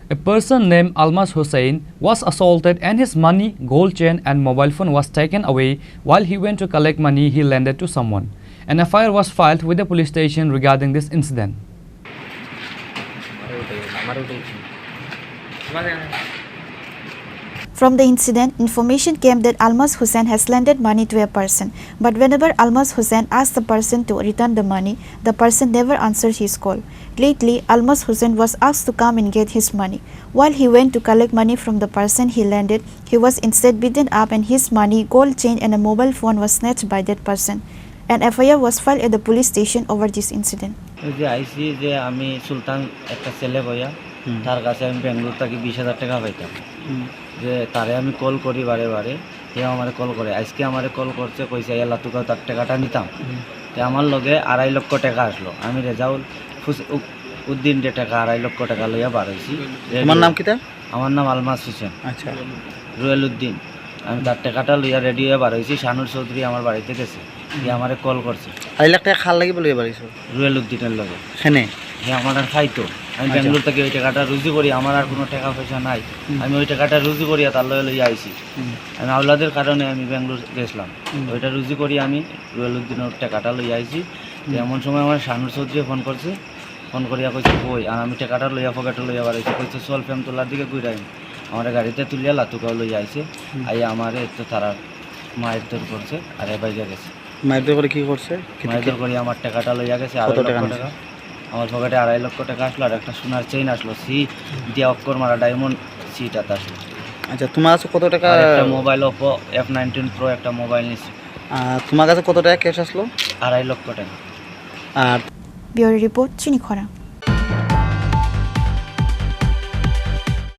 A person named Almas Hussain was assaulted and his money, gold chain and mobile phone was taken away while he went to collect money he lended to someone. An FIR was filed with the police station regarding this incident. From the incident, information came that Almas Hussain has lended money to a person, but whenever Almas Hussain asked the person to return the money, the person never answered his call. Lately, Almas Hussain was asked to come and get his money. While he went to collect money from the person he lended, he was instead beaten up and his money, gold chain and a mobile phone was snatched by that person. An FIR was filed at the police station over this incident. আমি সুলতান একটা ছেলে বইয়া তার কাছে আমি বেঙ্গলোর থেকে 20,000 টাকা পাইতাম যে তারে আমি কল করি বারে বারে সে আমারে কল করে আজকে আমারে কল করছে কইছে আল্লাহ তোকে তার টাকাটা নিতাম তো আমার লগে 2.5 লক্ষ টাকা আসলো আমি রেজাউল উদ্দিন যে টাকা 2.5 লক্ষ টাকা লইয়া বার হইছি। তোমার নাম কিটা? আমার নাম আলমাস হোসেন। আচ্ছা, রুয়েল উদ্দিন। আমি তার টাকাটা লইয়া রেডি হয়ে বার হইছি। শানুর চৌধুরী আমার বাড়িতে গেছে, সে আমারে কল করছে। 2.5 লাখ টাকা খাল লাগি বলে বাড়িছো রুয়েল উদ্দিনের লগে এখানে সে আমার আর খাইতো। আমি বেঙ্গলোর থেকে ওই টাকাটা রুজি করি, আমার আর কোনো টাকা পয়সা নাই, আমি ওই টাকাটা রুজি করিয়া তার লগে লইয়া আইছি। আমি আওলাদের কারণে আমি বেঙ্গলোর গেছিলাম, ওইটা রুজি করি আমি রুয়েল উদ্দিনের টাকাটা লইয়া আইছি। এমন সময় আমার শানুর চৌধুরী ফোন করছে, ফোন করিয়া কইছে কই, আর আমি টাকাটা লইয়া পকেটে লইয়া বাড়াইছি। কইছে চল ফেম তোলার দিকে ঘুরাই, আমার গাড়িতে তুলিয়া লাতুকাও লইয়া আইছে। আইয়া আমারে তো তারা মায়ের দর করছে আর এ বাইরে গেছে। মায়ের দর করে কি করছে? মায়ের দর করে আমার টাকাটা লইয়া গেছে। 2.5 লক্ষ টাকা আমার পকেটে 2.5 লক্ষ টাকা আসলো, আর একটা সোনার চেইন আসলো, সি দিয়া অক্ষর মারা ডায়মন্ড সিটা আসলো। আচ্ছা, তোমার কাছে কত টাকা? একটা মোবাইল ওপো F19 Pro একটা মোবাইল নিছি। তোমার কাছে কত টাকা ক্যাশ আসলো? 2.5 লক্ষ টাকা। আর Bureau Report, Chinikhora.